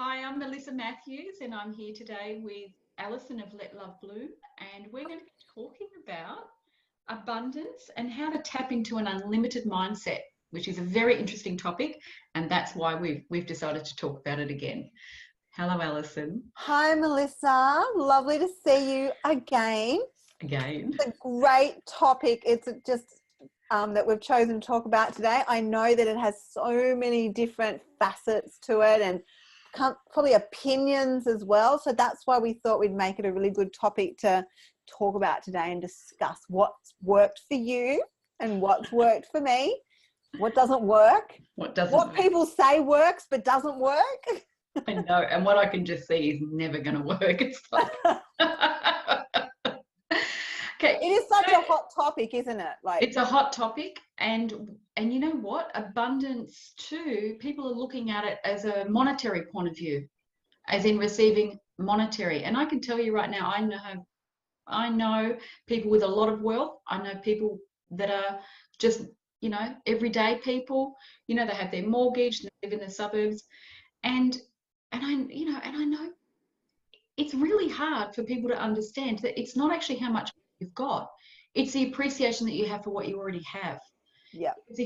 Hi, I'm Melissa Matthews, and I'm here today with Alison of Let Love Bloom, and we're going to be talking about abundance and how to tap into an unlimited mindset, which is a very interesting topic, and that's why we've decided to talk about it again. Hello, Alison. Hi, Melissa. Lovely to see you again. Again. It's a great topic. It's just that we've chosen to talk about today. I know that it has so many different facets to it and probably opinions as well. So that's why we thought we'd make it a really good topic to talk about today and discuss what's worked for you and what's worked for me, what doesn't work, what people say works but doesn't work. I know, and what I can just see is never going to work. It's like okay, it is such a hot topic, isn't it? Like, it's a hot topic, and you know what? Abundance too. People are looking at it as a monetary point of view, as in receiving monetary. And I can tell you right now, I know people with a lot of wealth. I know people that are just everyday people. They have their mortgage, they live in the suburbs, and I know it's really hard for people to understand that it's not actually how much you've got. It's the appreciation that you have for what you already have. Yeah. Because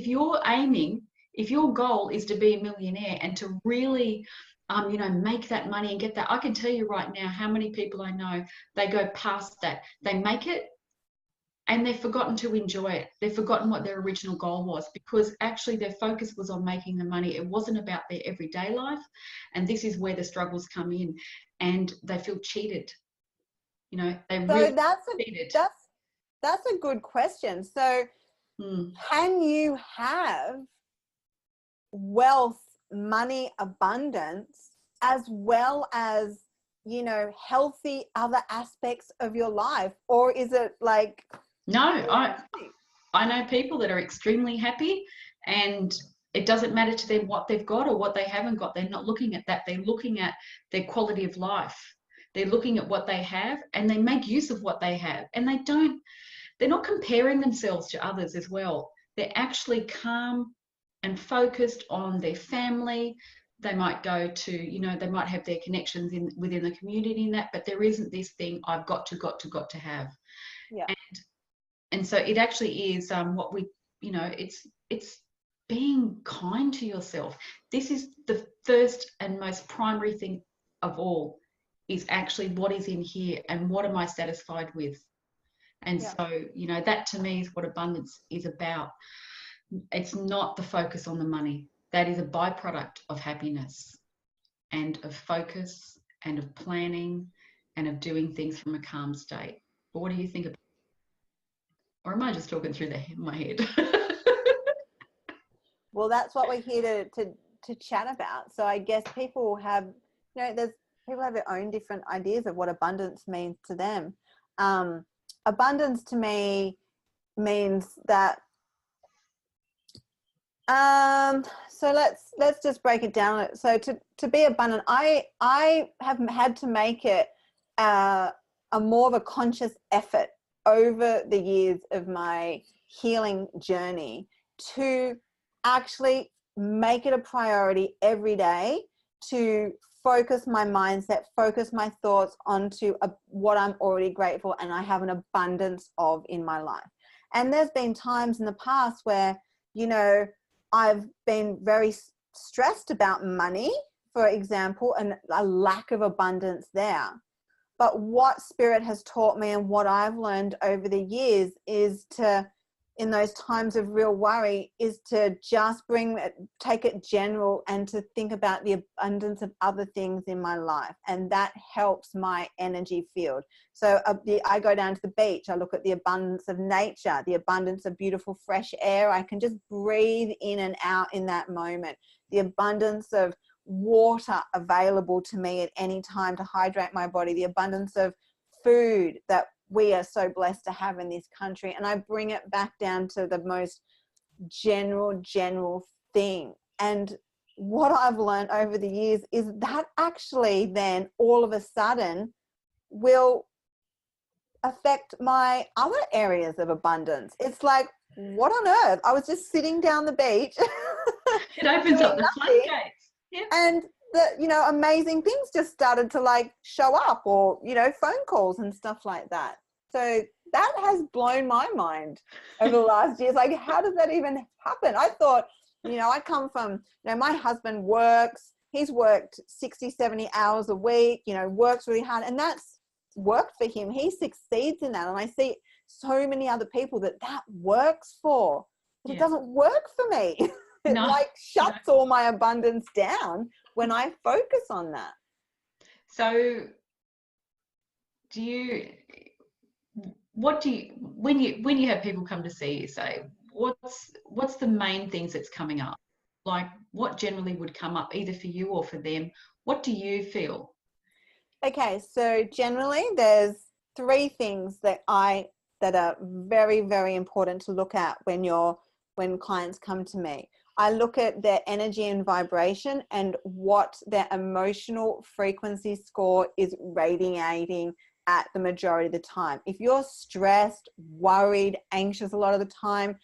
if your goal is to be a millionaire and to really, make that money and get that, I can tell you right now how many people I know, they go past that. They make it and they've forgotten to enjoy it. They've forgotten what their original goal was, because actually their focus was on making the money. It wasn't about their everyday life. And this is where the struggles come in, and they feel cheated. Cheated. That's a good question. So can you have wealth, money, abundance, as well as, healthy other aspects of your life? Or is it like... No, I know people that are extremely happy, and it doesn't matter to them what they've got or what they haven't got. They're not looking at that. They're looking at their quality of life. They're looking at what they have, and they make use of what they have. And they're not comparing themselves to others as well. They're actually calm and focused on their family. They might go to, they might have their connections within the community in that, but there isn't this thing I've got to have. Yeah. And so it actually is what we, it's being kind to yourself. This is the first and most primary thing of all, is actually what is in here and what am I satisfied with? And so, that to me is what abundance is about. It's not the focus on the money. That is a byproduct of happiness and of focus and of planning and of doing things from a calm state. But what do you think about? Or am I just talking through my head? Well, that's what we're here to chat about. So I guess people have, people have their own different ideas of what abundance means to them. Abundance to me means that, so let's just break it down. So to be abundant, I have had to make it a more of a conscious effort over the years of my healing journey to actually make it a priority every day to focus my mindset, focus my thoughts onto what I'm already grateful and I have an abundance of in my life. And there's been times in the past where, I've been very stressed about money, for example, and a lack of abundance there. But what Spirit has taught me and what I've learned over the years is to, in those times of real worry, is to just take it general and to think about the abundance of other things in my life. And that helps my energy field. So I go down to the beach, I look at the abundance of nature, the abundance of beautiful fresh air. I can just breathe in and out in that moment. The abundance of water available to me at any time to hydrate my body, the abundance of food that we are so blessed to have in this country. And I bring it back down to the most general thing. And what I've learned over the years is that actually then all of a sudden will affect my other areas of abundance. It's like, what on earth? I was just sitting down the beach. It opens up the floodgates. Yeah. And that, you know, amazing things just started to like show up, or, you know, phone calls and stuff like that. So that has blown my mind over the last years. Like, how does that even happen? I thought, you know, I come from, you know, my husband works, he's worked 60, 70 hours a week, you know, works really hard, and that's worked for him. He succeeds in that. And I see so many other people that works for, but it doesn't work for me. It like shuts all my abundance down when I focus on that. So when you have people come to see you, say, what's the main things that's coming up? Like, what generally would come up either for you or for them? What do you feel? Okay, so generally there's 3 things that are very, very important to look at when clients come to me. I look at their energy and vibration and what their emotional frequency score is radiating at the majority of the time. If you're stressed, worried, anxious a lot of the time,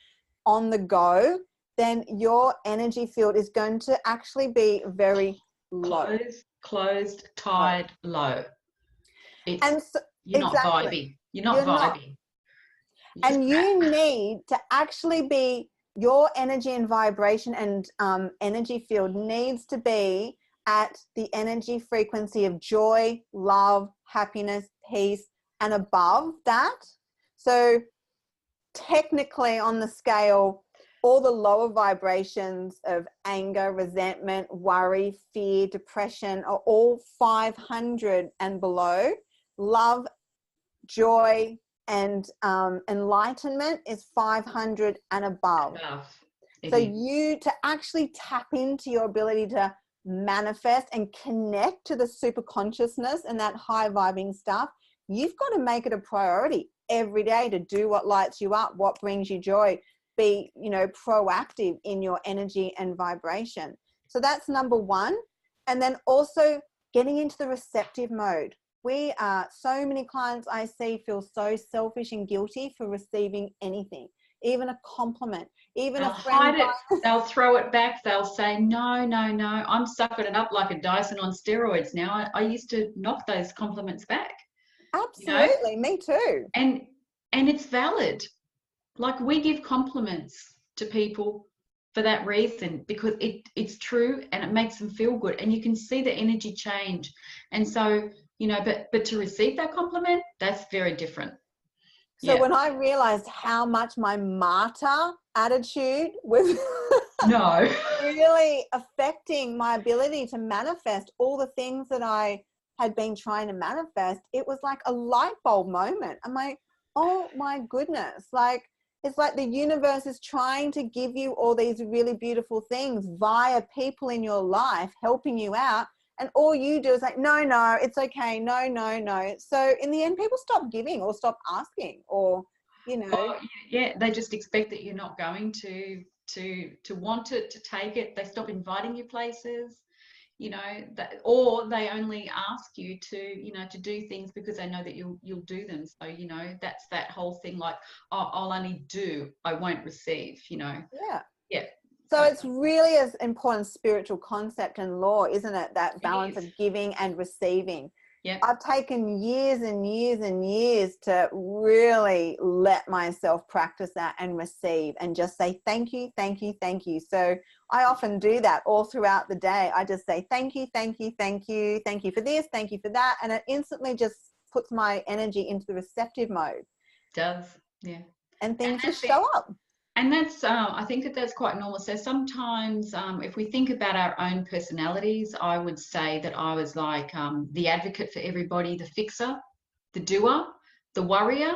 on the go, then your energy field is going to actually be very low. Closed, tired, low. And so, you're exactly. not vibing. You're not vibing. And you need to actually be, your energy and vibration and energy field needs to be at the energy frequency of joy, love, happiness, peace, and above that. So technically on the scale, all the lower vibrations of anger, resentment, worry, fear, depression are all 500 and below. Love, joy, and enlightenment is 500 and above. So you, to actually tap into your ability to manifest and connect to the super consciousness and that high vibing stuff, you've got to make it a priority every day to do what lights you up, what brings you joy. Be, you know, proactive in your energy and vibration. So that's number 1. And then also getting into the receptive mode. So many clients I see feel so selfish and guilty for receiving anything, even a compliment, even a friend. They'll throw it back. They'll say, no, I'm sucking it up like a Dyson on steroids now. I used to knock those compliments back. Absolutely, you know? Me too. And it's valid. Like, we give compliments to people for that reason, because it's true and it makes them feel good, and you can see the energy change. And so, you know, but to receive that compliment, that's very different. So when I realized how much my martyr attitude was really affecting my ability to manifest all the things that I had been trying to manifest, it was like a light bulb moment. I'm like, oh my goodness, like, it's like the universe is trying to give you all these really beautiful things via people in your life helping you out. And all you do is like, no, it's okay. No. So in the end, people stop giving or stop asking, or, you know. Well, yeah, they just expect that you're not going to want it, to take it. They stop inviting you places, you know, or they only ask you to, you know, to do things because they know that you'll do them. So, you know, that's that whole thing, like, oh, I'll only do, I won't receive, you know. Yeah. So it's really an important spiritual concept and law, isn't it? That balance of giving and receiving. Yeah. I've taken years and years and years to really let myself practice that and receive and just say, thank you, thank you, thank you. So I often do that all throughout the day. I just say, thank you, thank you, thank you, thank you for this, thank you for that. And it instantly just puts my energy into the receptive mode. It does, yeah. And things just show up. And that's, I think that's quite normal. So sometimes if we think about our own personalities, I would say that I was like the advocate for everybody, the fixer, the doer, the worrier,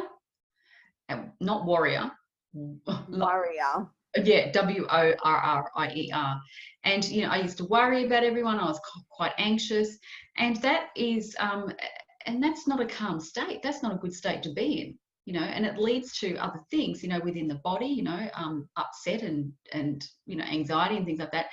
not warrior. Warrior. Yeah, WORRIER. And, you know, I used to worry about everyone. I was quite anxious. And that is, and that's not a calm state. That's not a good state to be in. You know, and it leads to other things, you know, within the body, you know, upset and, you know, anxiety and things like that.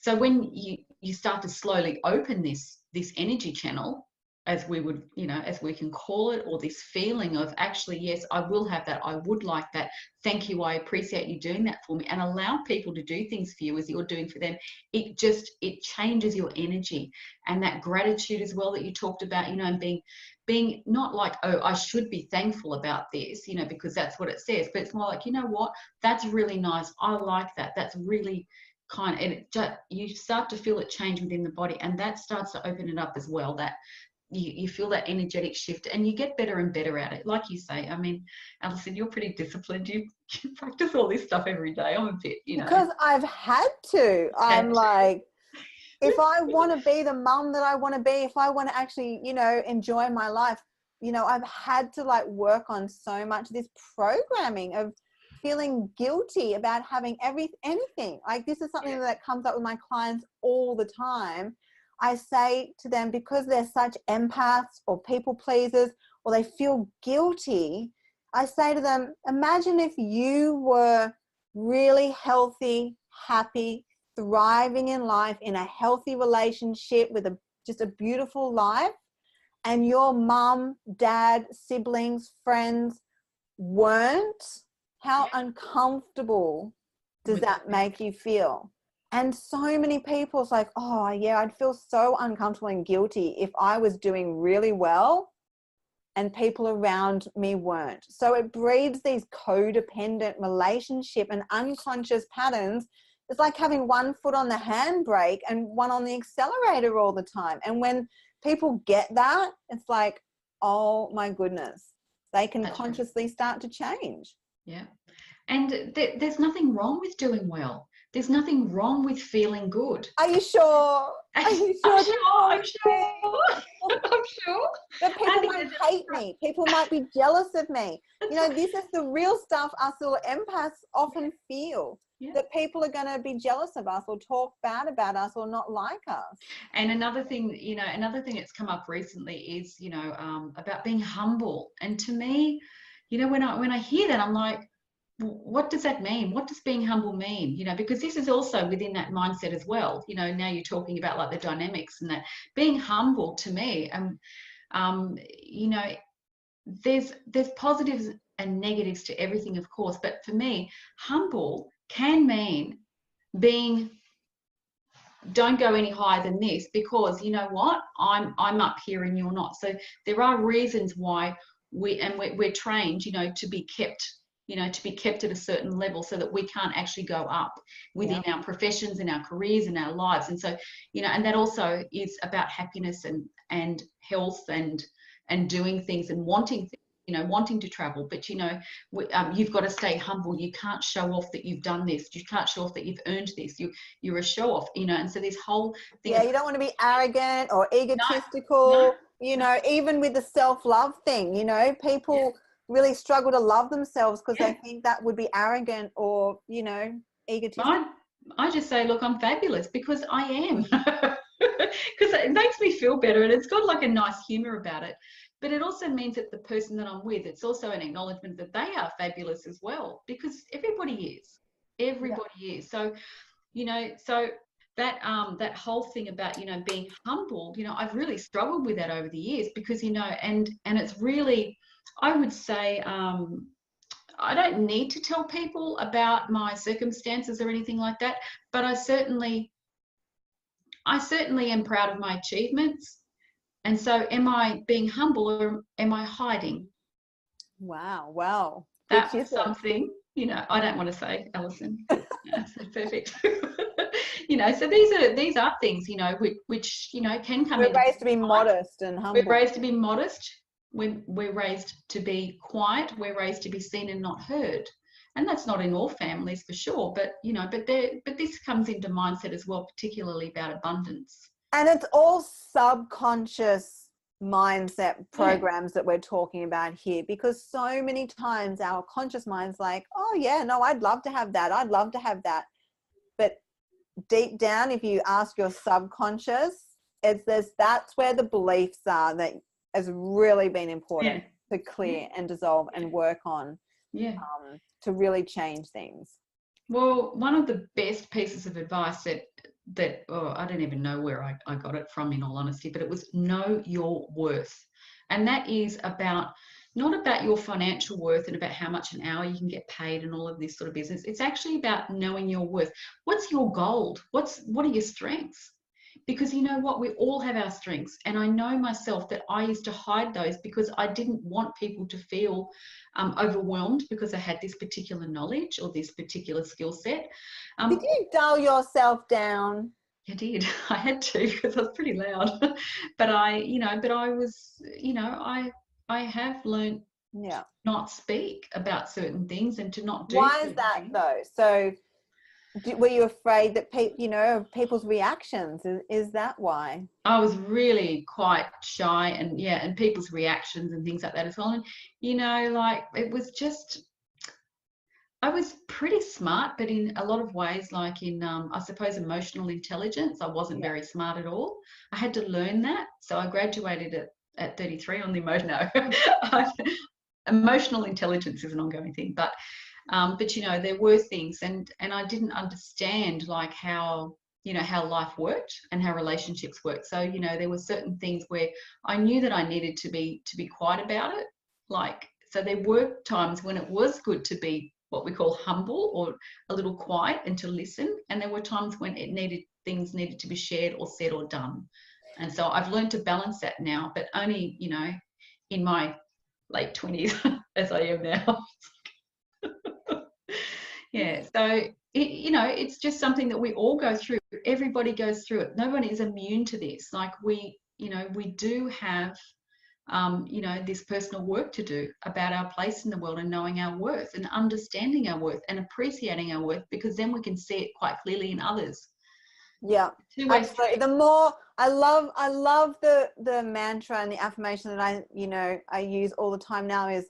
So when you start to slowly open this energy channel, as we would, as we can call it, or this feeling of actually, yes, I will have that. I would like that. Thank you. I appreciate you doing that for me. And allow people to do things for you as you're doing for them. It changes your energy. And that gratitude as well that you talked about, and being not like, oh, I should be thankful about this, because that's what it says. But it's more like, you know what? That's really nice. I like that. That's really kind. And you start to feel it change within the body. And that starts to open it up as well. That you feel that energetic shift, and you get better and better at it. Like you say, I mean, Alison, you're pretty disciplined. You practice all this stuff every day. I'm a bit, Because I've had to. I'm like, if I want to be the mum that I want to be, if I want to actually, enjoy my life, I've had to like work on so much of this programming of feeling guilty about having anything. Like, this is something that comes up with my clients all the time. I say to them, because they're such empaths or people pleasers, or they feel guilty, I say to them, imagine if you were really healthy, happy, thriving in life, in a healthy relationship with just a beautiful life, and your mum, dad, siblings, friends weren't. How uncomfortable does that make you feel? And so many people, it's like, oh yeah, I'd feel so uncomfortable and guilty if I was doing really well and people around me weren't. So it breeds these codependent relationship and unconscious patterns. It's like having one foot on the handbrake and one on the accelerator all the time. And when people get that, it's like, oh my goodness, they can consciously start to change. Yeah. And there's nothing wrong with doing well. There's nothing wrong with feeling good. Are you sure? Are you sure? I'm sure. I'm sure. But people might hate me. People might be jealous of me. This is the real stuff us little empaths often feel. Yeah. That people are going to be jealous of us or talk bad about us or not like us. And another thing that's come up recently is, about being humble. And to me, when I hear that, I'm like, what does that mean? What does being humble mean? Because this is also within that mindset as well. Now you're talking about like the dynamics and that being humble to me, there's positives and negatives to everything, of course. But for me, humble can mean being, don't go any higher than this, because you know what, I'm up here and you're not. So there are reasons why we're trained, to be kept. To be kept at a certain level so that we can't actually go up within our professions and our careers and our lives. And so, and that also is about happiness and health and doing things and wanting things, wanting to travel. But, you've got to stay humble. You can't show off that you've done this. You can't show off that you've earned this. You're a show off, and so this whole thing. Yeah, you don't want to be arrogant or egotistical, even with the self-love thing, people really struggle to love themselves because they think that would be arrogant or, egotistical. I just say, look, I'm fabulous because I am. Because it makes me feel better and it's got like a nice humor about it. But it also means that the person that I'm with, it's also an acknowledgement that they are fabulous as well, because everybody is. Everybody is. So, so that whole thing about, being humbled, I've really struggled with that over the years because, and it's really, I would say, I don't need to tell people about my circumstances or anything like that, but I certainly am proud of my achievements. And so am I being humble or am I hiding? Wow. That's something, I don't want to say, Alison. That's perfect. So these are things, which can come in. We're raised to be modest and humble. We're raised to be modest. We're raised to be quiet. We're raised to be seen and not heard. And that's not in all families for sure, but but this comes into mindset as well, particularly about abundance. And it's all subconscious mindset programs that we're talking about here, because so many times our conscious mind's like, oh yeah, no, I'd love to have that. I'd love to have that. But deep down, if you ask your subconscious, that's where the beliefs are that has really been important to clear and dissolve and work on to really change things. Well, one of the best pieces of advice that that, oh, I don't even know where I got it from, in all honesty, but it was know your worth. And that is about, not about your financial worth and about how much an hour you can get paid and all of this sort of business. It's actually about knowing your worth. What's your gold? What are your strengths? Because you know what, we all have our strengths, and I know myself that I used to hide those because I didn't want people to feel overwhelmed because I had this particular knowledge or this particular skill set. Did you dull yourself down? I did. I had to, because I was pretty loud. But I was, I have learned Yeah. to not speak about certain things and to not do. Why is that though? So were you afraid that of people's reactions? Is that why? I was really quite shy, and people's reactions and things like that as well. And like, it was just, I was pretty smart, but in a lot of ways, like in, I suppose, emotional intelligence, I wasn't very smart at all. I had to learn that. So I graduated at 33 on the emotion. No, emotional intelligence is an ongoing thing, but there were things, and I didn't understand like how life worked and how relationships work. So there were certain things where I knew that I needed to be quiet about it. Like, so there were times when it was good to be what we call humble or a little quiet and to listen, and there were times when things needed to be shared or said or done. And so I've learned to balance that now, but only in my late 20s as I am now. Yeah, so it's just something that we all go through. Everybody goes through it. Nobody is immune to this. Like, we do have this personal work to do about our place in the world and knowing our worth and understanding our worth and appreciating our worth, because then we can see it quite clearly in others. Yeah, absolutely. The more I love the mantra and the affirmation that I use all the time now is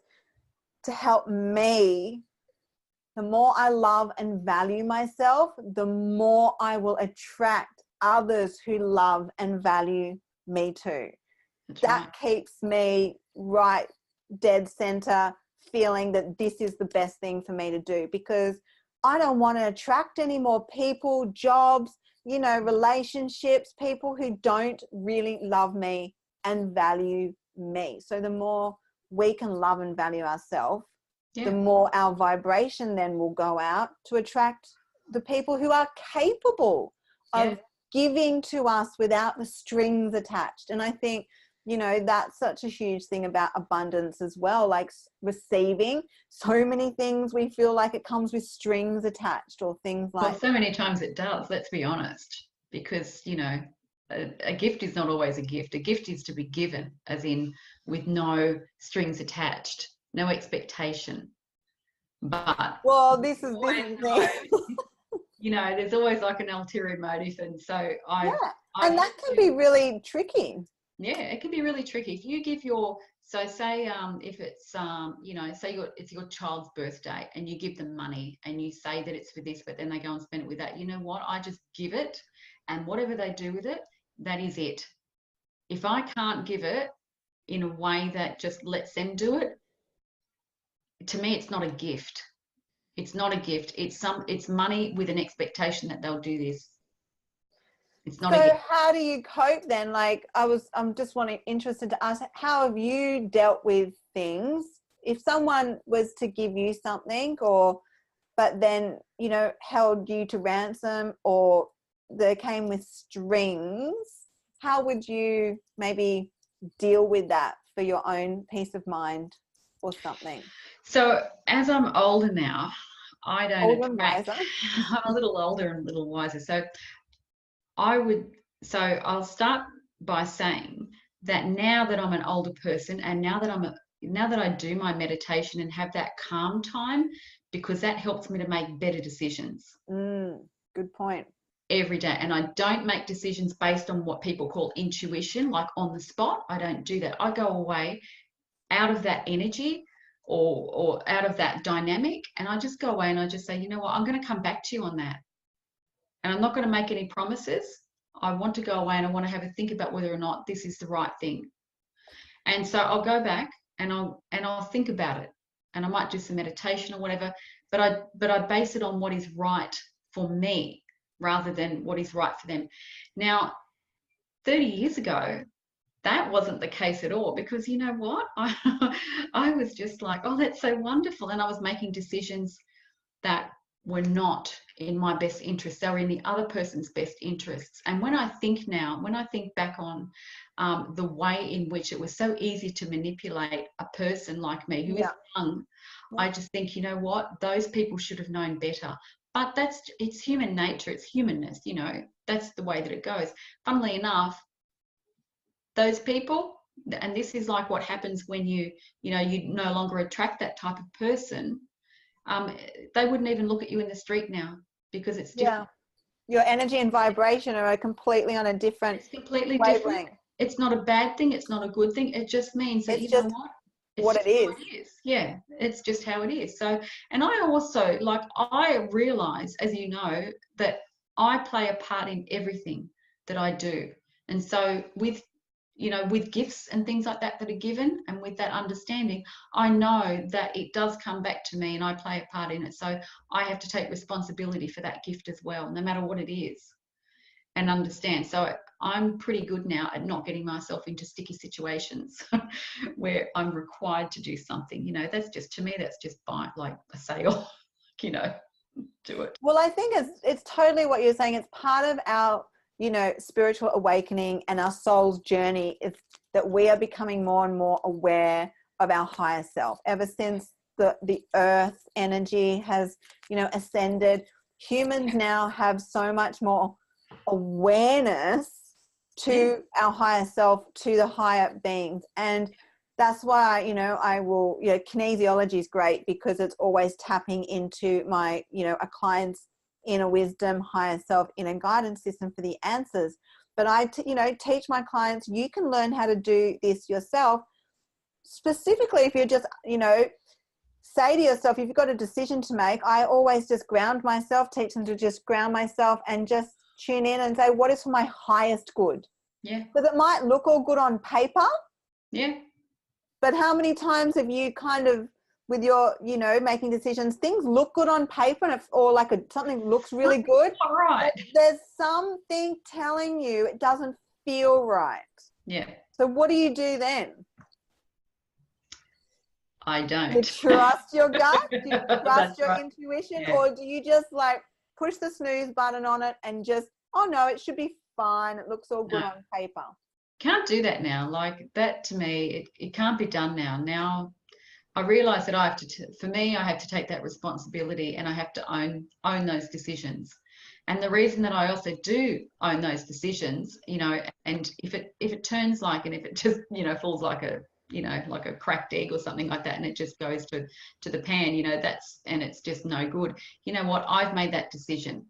to help me. The more I love and value myself, the more I will attract others who love and value me too. That keeps me right dead center, feeling that this is the best thing for me to do, because I don't want to attract any more people, jobs, relationships, people who don't really love me and value me. So the more we can love and value ourselves, the more our vibration then will go out to attract the people who are capable of giving to us without the strings attached. And I think, that's such a huge thing about abundance as well, like receiving. So many things we feel like it comes with strings attached, or things like. Well, so many times it does, let's be honest, because, a gift is not always a gift. A gift is to be given, as in with no strings attached, no expectation. But this is there's always like an ulterior motive, and so and that can be really tricky. Yeah, it can be really tricky. If you give say if it's say it's your child's birthday and you give them money and you say that it's for this, but then they go and spend it with that. You know what? I just give it, and whatever they do with it, that is it. If I can't give it in a way that just lets them do it, to me, it's not a gift. It's not a gift. It's money with an expectation that they'll do this. It's not a gift. So how do you cope then? Like, I'm just interested to ask, how have you dealt with things if someone was to give you something, but then held you to ransom, or they came with strings? How would you maybe deal with that for your own peace of mind or something? So as I'm older now, I don't older and wiser. I'm a little older and a little wiser. So I'll start by saying that now that I'm an older person, and now that I do my meditation and have that calm time, because that helps me to make better decisions. Good point. Every day. And I don't make decisions based on what people call intuition, like on the spot. I don't do that. I go away out of that energy or out of that dynamic, and I just go away and I just say, you know what, I'm going to come back to you on that. And I'm not going to make any promises. I want to go away and I want to have a think about whether or not this is the right thing. And so I'll go back and I'll think about it, and I might do some meditation or whatever, but I base it on what is right for me rather than what is right for them. Now, 30 years ago, that wasn't the case at all, because you know what? I was just like, oh, that's so wonderful. And I was making decisions that were not in my best interests. They were in the other person's best interests. And when I think back on the way in which it was so easy to manipulate a person like me who is young, I just think, you know what? Those people should have known better. But it's human nature. It's humanness, you know. That's the way that it goes. Funnily enough, those people, and this is like what happens when you no longer attract that type of person, they wouldn't even look at you in the street now, because it's different. Your energy and vibration are completely on a different it's completely wavelength. different. It's not a bad thing, it's not a good thing, it just means that it's you know what, it's what it is. how it is. Yeah, it's just how it is. So, and I also, like, I realize, as you know, that I play a part in everything that I do. And so with gifts and things like that that are given, and with that understanding, I know that it does come back to me and I play a part in it. So I have to take responsibility for that gift as well, no matter what it is, and understand. So I'm pretty good now at not getting myself into sticky situations where I'm required to do something. You know, that's just, to me, that's just like a sale, you know, do it. Well, I think it's totally what you're saying. It's part of our, you know, spiritual awakening and our soul's journey, is that we are becoming more and more aware of our higher self. Ever since the earth energy has, you know, ascended, humans now have so much more awareness to our higher self, to the higher beings. And that's why, you know, kinesiology is great, because it's always tapping into my, you know, a client's inner wisdom, higher self, inner guidance system for the answers. But I teach my clients, you can learn how to do this yourself. Specifically, if you're just, you know, say to yourself, if you've got a decision to make, I always just ground myself, teach them to just ground myself and just tune in and say, what is for my highest good? Yeah. Because it might look all good on paper. Yeah. But how many times have you kind of, with your, you know, making decisions, things look good on paper, or like something looks really good. All right. But there's something telling you it doesn't feel right. Yeah. So what do you do then? I don't. You trust your gut? Do you trust your right. intuition? Yeah. Or do you just like push the snooze button on it and just, oh no, it should be fine. It looks all good on paper. Can't do that now. Like that, to me, it can't be done now. Now I realize that I have to, for me, I have to take that responsibility, and I have to own those decisions. And the reason that I also do own those decisions, you know, and if it turns like, and if it just, you know, falls like a, you know, like a cracked egg or something like that, and it just goes to the pan, you know, and it's just no good. You know what? I've made that decision.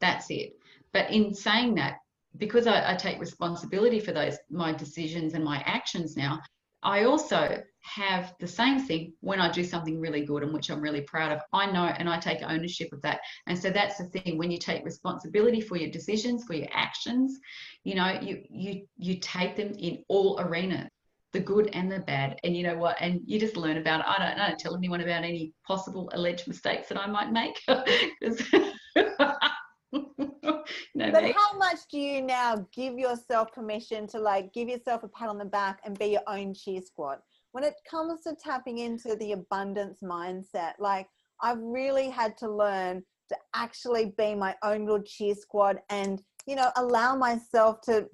That's it. But in saying that, because I take responsibility for my decisions and my actions now, I also have the same thing when I do something really good and which I'm really proud of. I know, and I take ownership of that. And so that's the thing, when you take responsibility for your decisions, for your actions, you know, you take them in all arenas, the good and the bad. And you know what? And you just learn about it. I don't tell anyone about any possible alleged mistakes that I might make. But how much do you now give yourself permission to, like, give yourself a pat on the back and be your own cheer squad when it comes to tapping into the abundance mindset? Like, I've really had to learn to actually be my own little cheer squad and, you know, allow myself to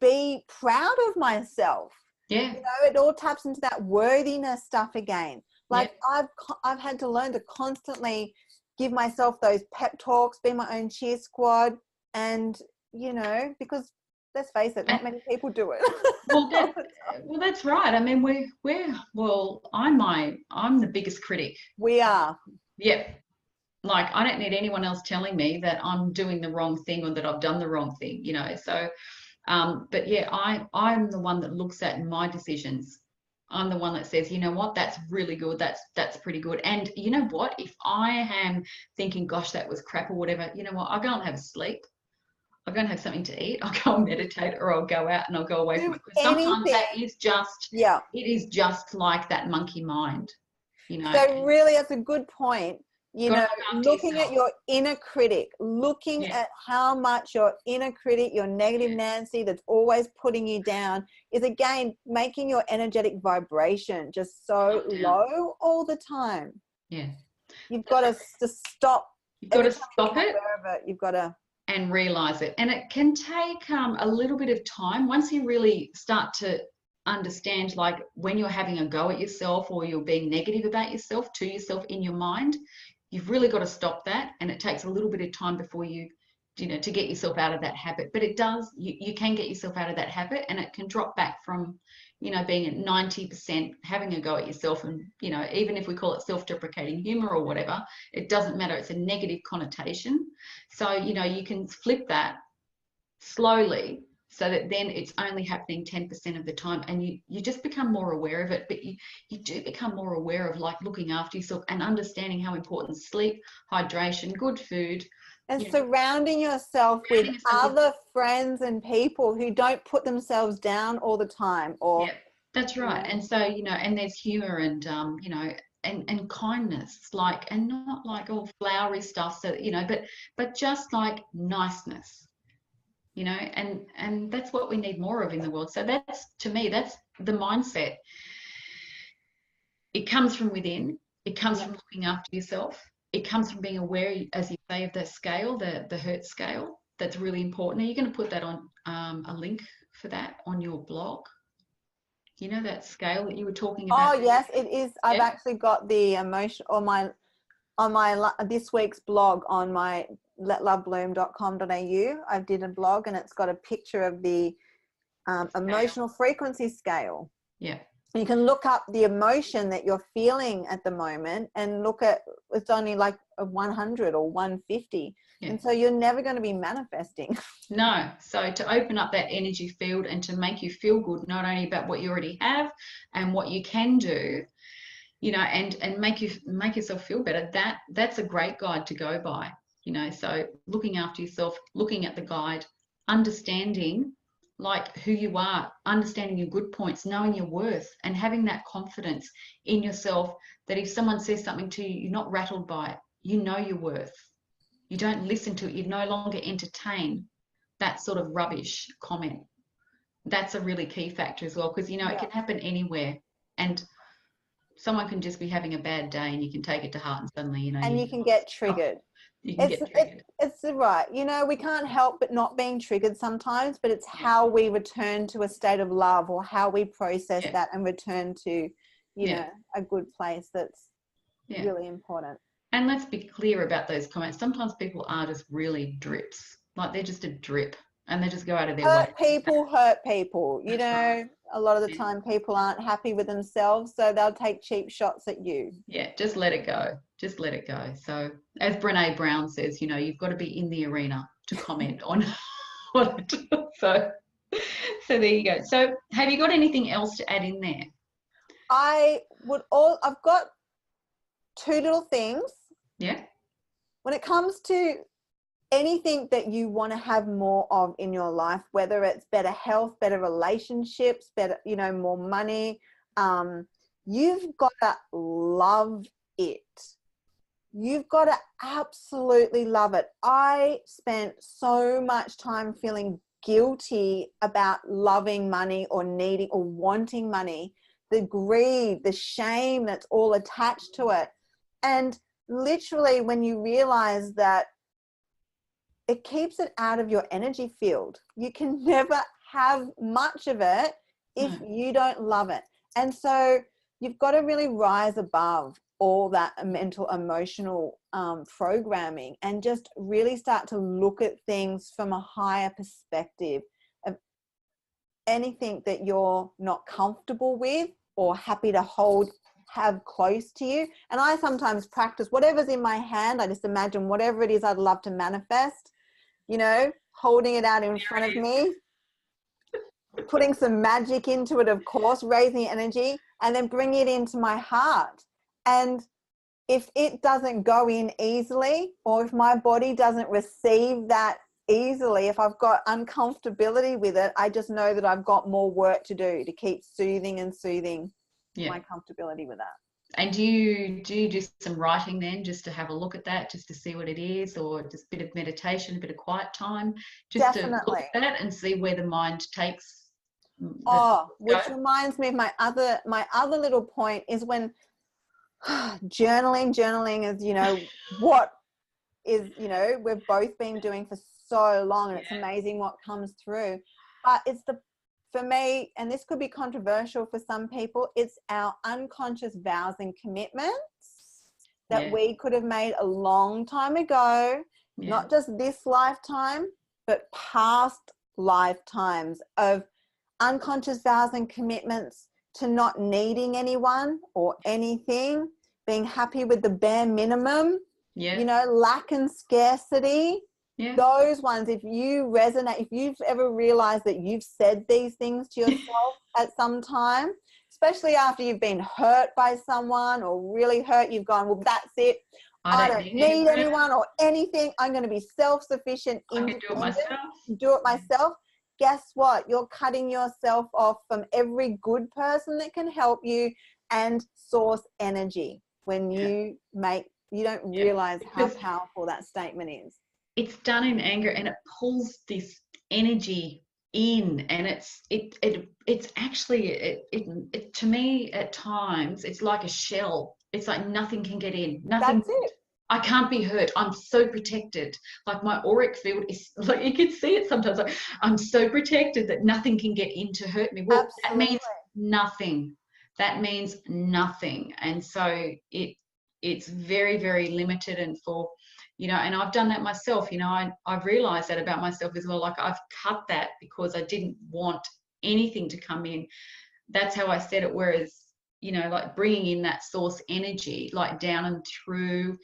be proud of myself. Yeah. You know, it all taps into that worthiness stuff again. Like, I've had to learn to constantly give myself those pep talks, be my own cheer squad. And, you know, because let's face it, not many people do it. Well, that's right. I mean, I'm the biggest critic. We are. Yeah. Like, I don't need anyone else telling me that I'm doing the wrong thing or that I've done the wrong thing, you know. So, but yeah, I'm the one that looks at my decisions. I'm the one that says, you know what, that's really good. That's pretty good. And you know what, if I am thinking, gosh, that was crap or whatever, you know what, I'll go and have a sleep. I'll go and have something to eat. I'll go and meditate, or I'll go out and I'll go away from it. Because sometimes that is just, it is just like that monkey mind, you know. So really, that's a good point. you Gotta know, look after looking yourself. at your inner critic, looking Yeah. at how much your inner critic, your negative Nancy that's always putting you down, is again making your energetic vibration just so Come down. low all the time. Yeah. You've got to stop. You've got Every to time you stop become it aware of it, you've got to. and realize it. And it can take a little bit of time once you really start to understand, like when you're having a go at yourself or you're being negative about yourself to yourself in your mind, you've really got to stop that. And it takes a little bit of time before you know, to get yourself out of that habit. But it does, you can get yourself out of that habit, and it can drop back from, you know, being at 90% having a go at yourself. And, you know, even if we call it self-deprecating humor or whatever, it doesn't matter. It's a negative connotation. So, you know, you can flip that slowly so that then it's only happening 10% of the time, and you just become more aware of it. But you do become more aware of, like, looking after yourself and understanding how important sleep, hydration, good food, And you know, surrounding yourself with surrounding yourself with. other friends and people who don't put themselves down all the time, or Yeah, that's you right. know, And so, you know, and there's humor and, you know, and kindness, like, and not like all flowery stuff. So, you know, but just like niceness, you know, and that's what we need more of in the world. So that's, to me, that's the mindset. It comes from within. It comes from looking after yourself. It comes from being aware, as you say, of the scale, the Hertz scale. That's really important. Are you going to put that on a link for that on your blog? You know, that scale that you were talking about? oh yes, it is. I've Yeah. actually got the emotion on my this week's blog on my letlovebloom.com.au. I did a blog, and it's got a picture of the emotional frequency scale. Yeah. You can look up the emotion that you're feeling at the moment and look at, it's only like a 100 or 150. Yeah. And so you're never going to be manifesting. No. So to open up that energy field and to make you feel good, not only about what you already have and what you can do, you know, and make yourself feel better, that's a great guide to go by, you know. So looking after yourself, looking at the guide, understanding, like, who you are, understanding your good points, knowing your worth, and having that confidence in yourself that if someone says something to you, you're not rattled by it. You know your worth. You don't listen to it. You no longer entertain that sort of rubbish comment. That's a really key factor as well, because, you know, it Yeah. can happen anywhere. And someone can just be having a bad day and you can take it to heart, and suddenly, you know, And you can get triggered. you can get triggered. It's right. You know, we can't help but not being triggered sometimes, but it's Yeah. how we return to a state of love, or how we process Yeah. that and return to, you Yeah. know, a good place. That's Yeah. really important. And let's be clear about those comments. Sometimes people are just really drips, like they're just a drip, and they just go out of their way. Hurt people. You That's know, right. a lot of the Yeah. time people aren't happy with themselves, so they'll take cheap shots at you. Yeah, just let it go. Just let it go. So, as Brene Brown says, you know, you've got to be in the arena to comment on it. So there you go. So, have you got anything else to add in there? I've got two little things. Yeah. When it comes to anything that you want to have more of in your life, whether it's better health, better relationships, better, you know, more money, you've got to love it. You've got to absolutely love it. I spent so much time feeling guilty about loving money or needing or wanting money, the greed, the shame that's all attached to it. And literally, when you realize that it keeps it out of your energy field, you can never have much of it if you don't love it. And so you've got to really rise above all that mental, emotional programming, and just really start to look at things from a higher perspective of anything that you're not comfortable with or happy to have close to you. And I sometimes practice whatever's in my hand. I just imagine whatever it is I'd love to manifest, you know, holding it out in front of me, putting some magic into it, of course, raising energy, and then bringing it into my heart. And if it doesn't go in easily, or if my body doesn't receive that easily, if I've got uncomfortability with it, I just know that I've got more work to do to keep soothing my comfortability with that. And do you do some writing then, just to have a look at that, just to see what it is, or just a bit of meditation, a bit of quiet time, just to look Definitely. at that and see where the mind takes the Oh, which go? reminds me of my other little point is when journaling is, what is, we've both been doing for so long, and it's amazing what comes through. But for me, and this could be controversial for some people, it's our unconscious vows and commitments that we could have made a long time ago, not just this lifetime, but past lifetimes of unconscious vows and commitments to not needing anyone or anything, being happy with the bare minimum, lack and scarcity. Those ones, if you resonate, if you've ever realized that you've said these things to yourself at some time, especially after you've been hurt by someone or really hurt, you've gone, well, that's it. I don't need anyone or anything. I'm going to be self-sufficient, independent, do it myself. Guess what? You're cutting yourself off from every good person that can help you and source energy when you don't realize how powerful that statement is. It's done in anger, and it pulls this energy in, and it's actually to me at times it's like a shell. It's like nothing can get in. Nothing. That's it. I can't be hurt. I'm so protected. Like my auric field is like, you can see it sometimes. Like I'm so protected that nothing can get in to hurt me. Well, that means nothing. That means nothing. And so it's very, very limited. And for, and I've done that myself. I've realized that about myself as well. Like I've cut that because I didn't want anything to come in. That's how I said it. Whereas, like bringing in that source energy, like down and through,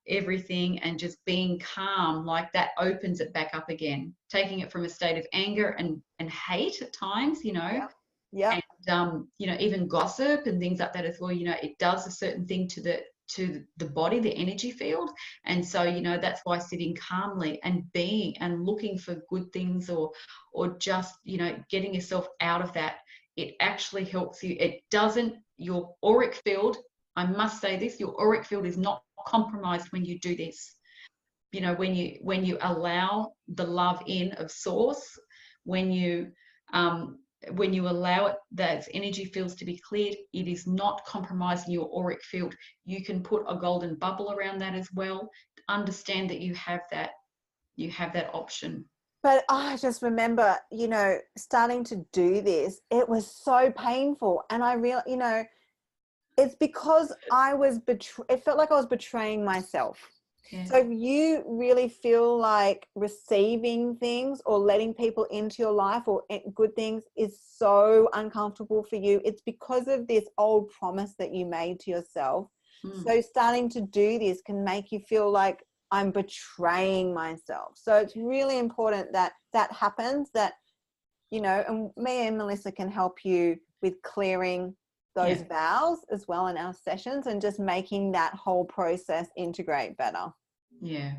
everything, and just being calm, like that opens it back up again, taking it from a state of anger and hate at times, Yeah. And, even gossip and things like that as well, it does a certain thing to the body, the energy field. And so, that's why sitting calmly and being and looking for good things or just, getting yourself out of that, it actually helps you. It doesn't, your auric field, I must say this, your auric field is not compromised when you do this. When you allow the love in of source, when you allow it, those energy fields to be cleared, it is not compromising your auric field. You can put a golden bubble around that as well. Understand that you have that option. But I just remember, starting to do this, it was so painful. And I realized, it's because it felt like I was betraying myself. Yeah. So if you really feel like receiving things or letting people into your life or good things is so uncomfortable for you, it's because of this old promise that you made to yourself. So starting to do this can make you feel like I'm betraying myself. So it's really important that happens, that, and me and Melissa can help you with clearing those vows as well in our sessions and just making that whole process integrate better. Yeah.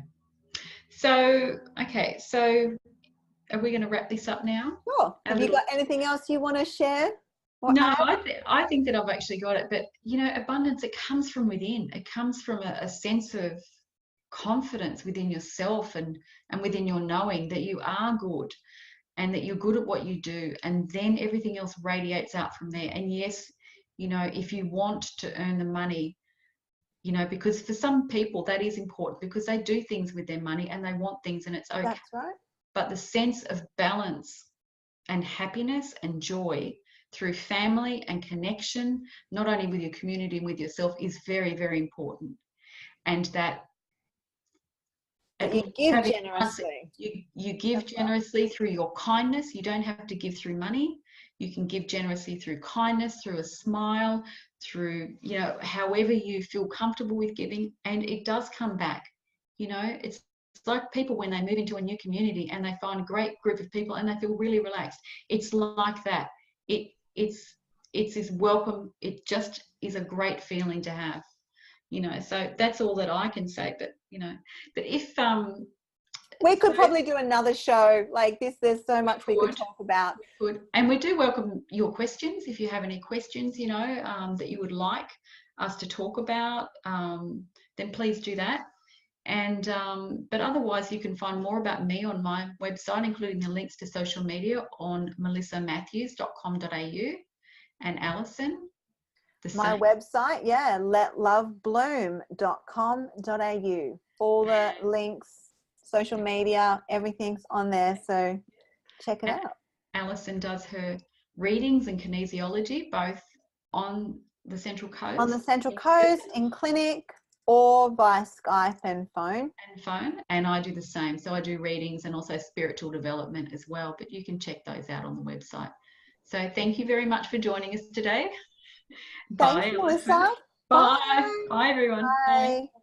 So, okay. So are we going to wrap this up now? Sure. Have you got anything else you want to share? No, I think that I've actually got it. But, abundance, it comes from within. It comes from a sense of confidence within yourself and within your knowing that you are good and that you're good at what you do. And then everything else radiates out from there. And yes, if you want to earn the money, because for some people that is important because they do things with their money and they want things and it's okay. That's right. But the sense of balance and happiness and joy through family and connection, not only with your community and with yourself, is very, very important. And that you give generously. You give generously through your kindness. You don't have to give through money. You can give generously through kindness, through a smile, through, however you feel comfortable with giving. And it does come back. It's like people when they move into a new community and they find a great group of people and they feel really relaxed. It's like that. It's this welcome. It just is a great feeling to have. So that's all that I can say. But but if We could probably do another show like this. There's so much we could talk about. Good. And we do welcome your questions. If you have any questions, you know, that you would like us to talk about, then please do that. And but otherwise, you can find more about me on my website, including the links to social media on melissamatthews.com.au, and Alison, my website, yeah, letlovebloom.com.au. All the links, social media, everything's on there, so check it out. Alison does her readings and kinesiology both on the Central Coast. On the Central Coast, in clinic, or by Skype and phone. And I do the same. So I do readings and also spiritual development as well, but you can check those out on the website. So thank you very much for joining us today. Thanks, Melissa. Bye. Bye, everyone. Bye. Bye.